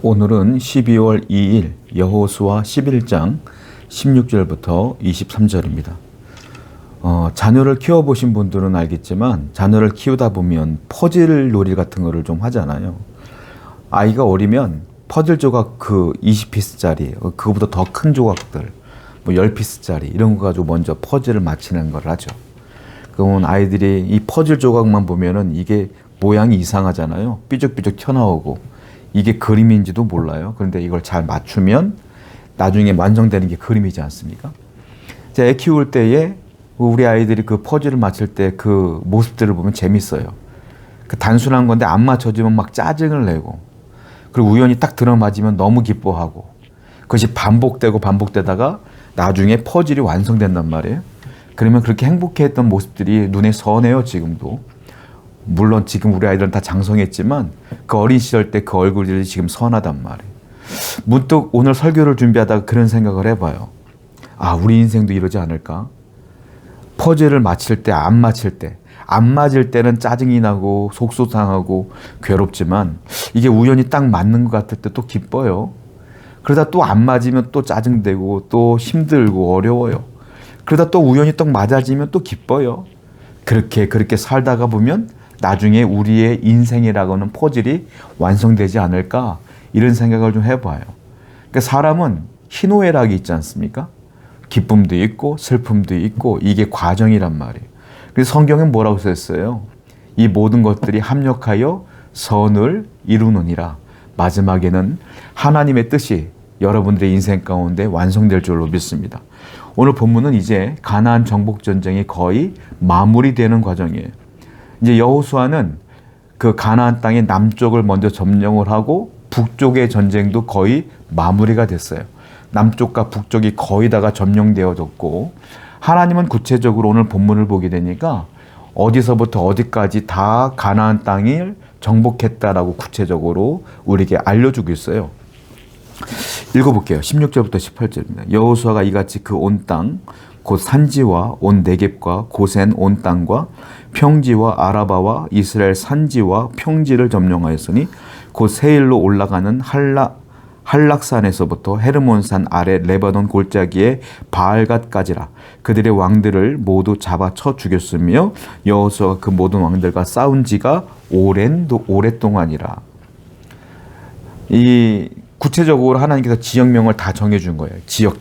오늘은 12월 2일 여호수아 11장 16절부터 23절입니다. 자녀를 키워보신 분들은 알겠지만 자녀를 키우다 보면 퍼즐 놀이 같은 거를 좀 하잖아요. 아이가 어리면 퍼즐 조각 20피스짜리, 그거보다 더 큰 조각들, 10피스짜리 이런 거 가지고 먼저 퍼즐을 맞히는 걸 하죠. 그러면 아이들이 이 퍼즐 조각만 보면은 이게 모양이 이상하잖아요. 삐죽삐죽 튀어나오고. 이게 그림인지도 몰라요. 그런데 이걸 잘 맞추면 나중에 완성되는 게 그림이지 않습니까? 애 키울 때에 우리 아이들이 그 퍼즐을 맞출 때 그 모습들을 보면 재밌어요. 그 단순한 건데 안 맞춰지면 막 짜증을 내고, 그리고 우연히 딱 들어맞으면 너무 기뻐하고, 그것이 반복되다가 나중에 퍼즐이 완성된단 말이에요. 그러면 그렇게 행복해했던 모습들이 눈에 선해요, 지금도. 물론 지금 우리 아이들은 다 장성했지만 그 어린 시절 때 그 얼굴들이 지금 선하단 말이에요. 문득 오늘 설교를 준비하다가 그런 생각을 해봐요. 우리 인생도 이러지 않을까? 퍼즐을 맞힐 때, 안 맞을 때는 짜증이 나고 속상하고 괴롭지만 이게 우연히 딱 맞는 것 같을 때 또 기뻐요. 그러다 또 안 맞으면 또 짜증되고 또 힘들고 어려워요. 그러다 또 우연히 딱 맞아지면 또 기뻐요. 그렇게 살다가 보면 나중에 우리의 인생이라고 하는 퍼즐이 완성되지 않을까, 이런 생각을 좀 해봐요. 그러니까 사람은 희노애락이 있지 않습니까? 기쁨도 있고 슬픔도 있고 이게 과정이란 말이에요. 그래서 성경은 뭐라고 썼어요? 이 모든 것들이 합력하여 선을 이루느니라. 마지막에는 하나님의 뜻이 여러분들의 인생 가운데 완성될 줄로 믿습니다. 오늘 본문은 이제 가나안 정복 전쟁이 거의 마무리되는 과정이에요. 이제 여호수아는 그 가나안 땅의 남쪽을 먼저 점령을 하고 북쪽의 전쟁도 거의 마무리가 됐어요. 남쪽과 북쪽이 거의 다가 점령되어졌고, 하나님은 구체적으로 오늘 본문을 보게 되니까 어디서부터 어디까지 다 가나안 땅을 정복했다라고 구체적으로 우리에게 알려주고 있어요. 읽어볼게요. 16절부터 18절입니다. 여호수아가 이같이 그 온 땅 곧 산지와 온 네겝과 고센 온 땅과 평지와 아라바와 이스라엘 산지와 평지를 점령하였으니 곧 세일로 올라가는 한락산에서부터 헤르몬산 아래 레바논 골짜기의 바알갓까지라. 그들의 왕들을 모두 잡아 쳐 죽였으며 여호수아가 그 모든 왕들과 싸운 지가 오랫동안이라. 이 구체적으로 하나님께서 지역명을 다 정해준 거예요. 지역.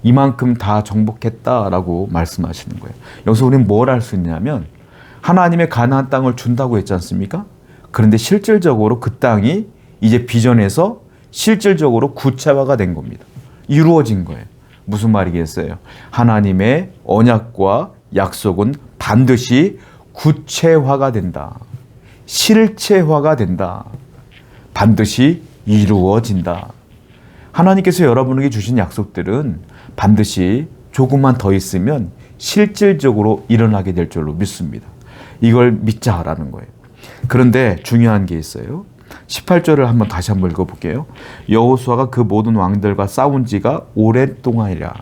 이만큼 다 정복했다라고 말씀하시는 거예요. 여기서 우리는 뭘 할 수 있냐면 하나님의 가나안 땅을 준다고 했지 않습니까? 그런데 실질적으로 그 땅이 이제 비전에서 실질적으로 구체화가 된 겁니다. 이루어진 거예요. 무슨 말이겠어요? 하나님의 언약과 약속은 반드시 구체화가 된다. 실체화가 된다. 반드시 이루어진다. 하나님께서 여러분에게 주신 약속들은 반드시 조금만 더 있으면 실질적으로 일어나게 될 줄로 믿습니다. 이걸 믿자라는 거예요. 그런데 중요한 게 있어요. 18절을 다시 한번 읽어볼게요. 여호수아가 그 모든 왕들과 싸운 지가 오랫동안이라.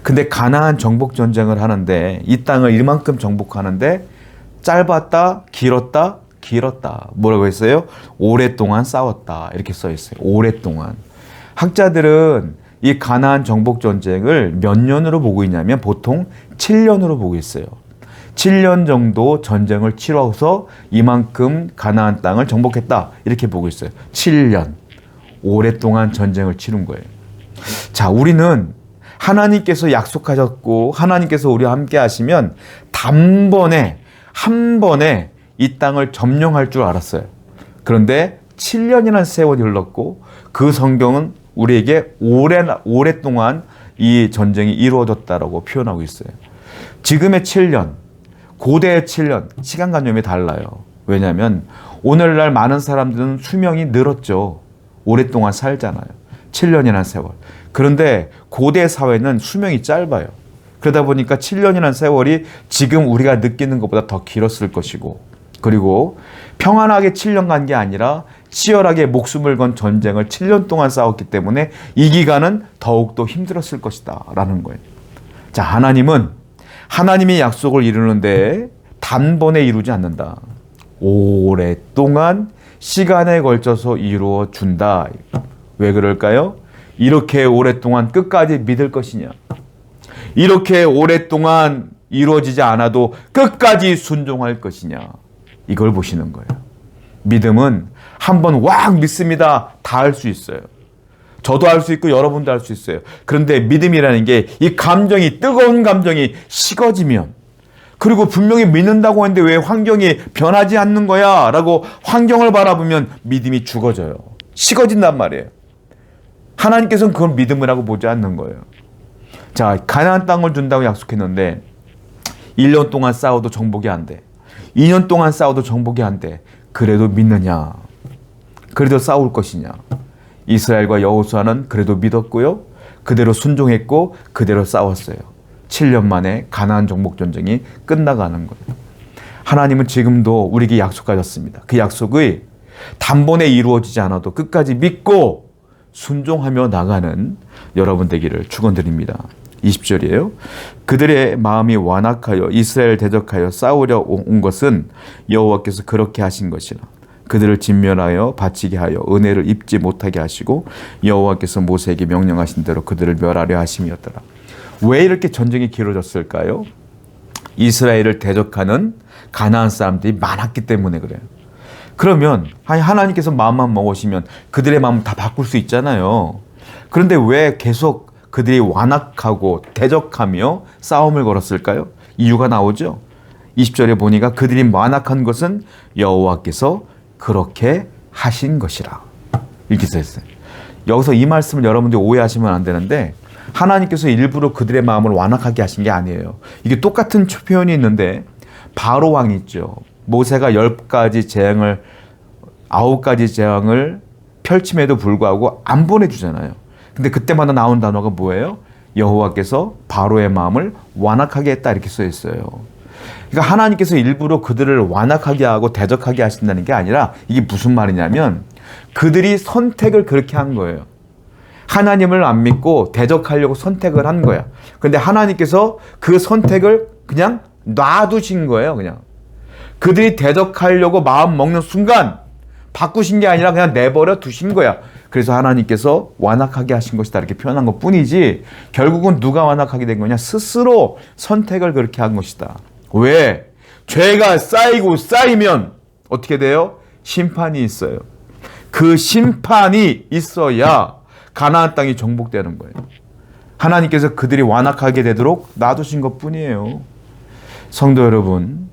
근데 가나안 정복 전쟁을 하는데 이 땅을 이만큼 정복하는데 짧았다, 길었다. 뭐라고 했어요? 오랫동안 싸웠다. 이렇게 써 있어요. 오랫동안. 학자들은 이 가나안 정복 전쟁을 몇 년으로 보고 있냐면 보통 7년으로 보고 있어요. 7년 정도 전쟁을 치러서 이만큼 가나안 땅을 정복했다. 이렇게 보고 있어요. 7년. 오랫동안 전쟁을 치른 거예요. 자, 우리는 하나님께서 약속하셨고 하나님께서 우리와 함께 하시면 단번에 한 번에 이 땅을 점령할 줄 알았어요. 그런데 7년이라는 세월이 흘렀고 그 성경은 우리에게 오랫동안 이 전쟁이 이루어졌다라고 표현하고 있어요. 지금의 7년, 고대의 7년, 시간관념이 달라요. 왜냐하면 오늘날 많은 사람들은 수명이 늘었죠. 오랫동안 살잖아요. 7년이라는 세월. 그런데 고대 사회는 수명이 짧아요. 그러다 보니까 7년이라는 세월이 지금 우리가 느끼는 것보다 더 길었을 것이고, 그리고 평안하게 7년 간 게 아니라 치열하게 목숨을 건 전쟁을 7년 동안 싸웠기 때문에 이 기간은 더욱더 힘들었을 것이다 라는 거예요. 자, 하나님은 하나님의 약속을 이루는데 단번에 이루지 않는다. 오랫동안 시간에 걸쳐서 이루어 준다. 왜 그럴까요? 이렇게 오랫동안 끝까지 믿을 것이냐? 이렇게 오랫동안 이루어지지 않아도 끝까지 순종할 것이냐? 이걸 보시는 거예요. 믿음은 한번 확 믿습니다. 다 할 수 있어요. 저도 할 수 있고 여러분도 할 수 있어요. 그런데 믿음이라는 게 이 감정이, 뜨거운 감정이 식어지면, 그리고 분명히 믿는다고 했는데 왜 환경이 변하지 않는 거야? 라고 환경을 바라보면 믿음이 죽어져요. 식어진단 말이에요. 하나님께서는 그걸 믿음이라고 보지 않는 거예요. 자, 가나안 땅을 준다고 약속했는데 1년 동안 싸워도 정복이 안 돼. 2년 동안 싸워도 정복이 안 돼. 그래도 믿느냐? 그래도 싸울 것이냐? 이스라엘과 여호수아는 그래도 믿었고요. 그대로 순종했고 그대로 싸웠어요. 7년 만에 가나안 정복 전쟁이 끝나가는 거예요. 하나님은 지금도 우리에게 약속하셨습니다. 그 약속이 단번에 이루어지지 않아도 끝까지 믿고 순종하며 나가는 여러분 되기를 축원드립니다. 20절이에요. 그들의 마음이 완악하여 이스라엘 대적하여 싸우려 온 것은 여호와께서 그렇게 하신 것이라. 그들을 진멸하여 바치게 하여 은혜를 입지 못하게 하시고 여호와께서 모세에게 명령하신 대로 그들을 멸하려 하심이었더라. 왜 이렇게 전쟁이 길어졌을까요? 이스라엘을 대적하는 가나안 사람들이 많았기 때문에 그래요. 그러면 하나님께서 마음만 먹으시면 그들의 마음을 다 바꿀 수 있잖아요. 그런데 왜 계속 그들이 완악하고 대적하며 싸움을 걸었을까요? 이유가 나오죠. 20절에 보니까 그들이 완악한 것은 여호와께서 그렇게 하신 것이라. 이렇게 써있어요. 여기서 이 말씀을 여러분들이 오해하시면 안 되는데, 하나님께서 일부러 그들의 마음을 완악하게 하신 게 아니에요. 이게 똑같은 표현이 있는데, 바로 왕이 있죠. 모세가 10가지 재앙을, 9가지 재앙을 펼침에도 불구하고 안 보내주잖아요. 근데 그때마다 나온 단어가 뭐예요? 여호와께서 바로의 마음을 완악하게 했다, 이렇게 써 있어요. 그러니까 하나님께서 일부러 그들을 완악하게 하고 대적하게 하신다는 게 아니라, 이게 무슨 말이냐면 그들이 선택을 그렇게 한 거예요. 하나님을 안 믿고 대적하려고 선택을 한 거야. 그런데 하나님께서 그 선택을 그냥 놔두신 거예요. 그냥 그들이 대적하려고 마음 먹는 순간 바꾸신 게 아니라 그냥 내버려 두신 거야. 그래서 하나님께서 완악하게 하신 것이다, 이렇게 표현한 것 뿐이지, 결국은 누가 완악하게 된 거냐? 스스로 선택을 그렇게 한 것이다. 왜? 죄가 쌓이고 쌓이면 어떻게 돼요? 심판이 있어요. 그 심판이 있어야 가나안 땅이 정복되는 거예요. 하나님께서 그들이 완악하게 되도록 놔두신 것 뿐이에요. 성도 여러분,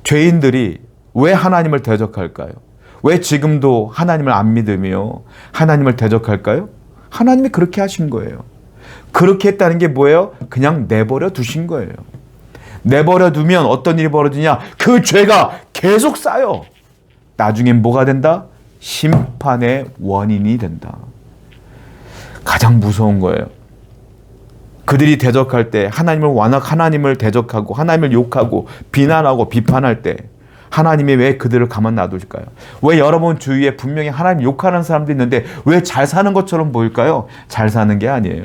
죄인들이 왜 하나님을 대적할까요? 왜 지금도 하나님을 안 믿으며 하나님을 대적할까요? 하나님이 그렇게 하신 거예요. 그렇게 했다는 게 뭐예요? 그냥 내버려 두신 거예요. 내버려 두면 어떤 일이 벌어지냐? 그 죄가 계속 쌓여. 나중엔 뭐가 된다? 심판의 원인이 된다. 가장 무서운 거예요. 그들이 대적할 때 하나님을 대적하고 하나님을 욕하고 비난하고 비판할 때 하나님이 왜 그들을 가만 놔두실까요? 왜 여러분 주위에 분명히 하나님 욕하는 사람도 있는데 왜 잘 사는 것처럼 보일까요? 잘 사는 게 아니에요.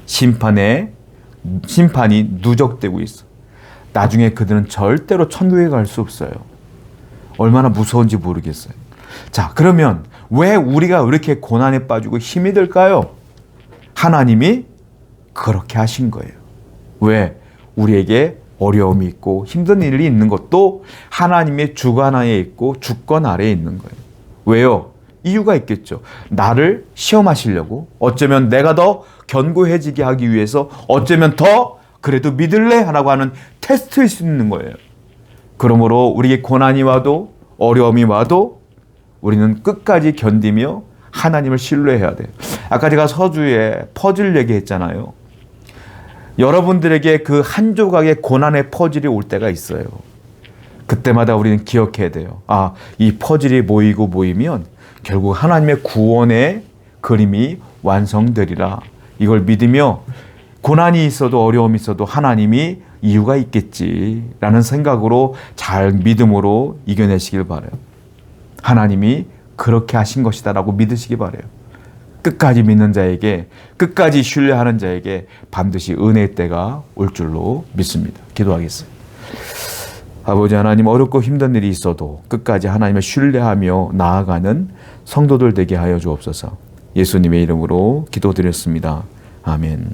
심판이 누적되고 있어. 나중에 그들은 절대로 천국에 갈 수 없어요. 얼마나 무서운지 모르겠어요. 자, 그러면 왜 우리가 이렇게 고난에 빠지고 힘이 들까요? 하나님이 그렇게 하신 거예요. 왜? 우리에게 어려움이 있고 힘든 일이 있는 것도 하나님의 주관 하에 있고 주권 아래에 있는 거예요. 왜요? 이유가 있겠죠. 나를 시험하시려고, 어쩌면 내가 더 견고해지게 하기 위해서, 어쩌면 더 그래도 믿을래? 라고 하는 테스트일 수 있는 거예요. 그러므로 우리에게 고난이 와도 어려움이 와도 우리는 끝까지 견디며 하나님을 신뢰해야 돼요. 아까 제가 서두에 퍼즐 얘기했잖아요. 여러분들에게 그 한 조각의 고난의 퍼즐이 올 때가 있어요. 그때마다 우리는 기억해야 돼요. 아, 이 퍼즐이 모이면 결국 하나님의 구원의 그림이 완성되리라. 이걸 믿으며 고난이 있어도 어려움이 있어도 하나님이 이유가 있겠지라는 생각으로 잘 믿음으로 이겨내시길 바라요. 하나님이 그렇게 하신 것이다라고 믿으시기 바라요. 끝까지 믿는 자에게, 끝까지 신뢰하는 자에게 반드시 은혜의 때가 올 줄로 믿습니다. 기도하겠습니다. 아버지 하나님, 어렵고 힘든 일이 있어도 끝까지 하나님을 신뢰하며 나아가는 성도들 되게 하여 주옵소서. 예수님의 이름으로 기도드렸습니다. 아멘.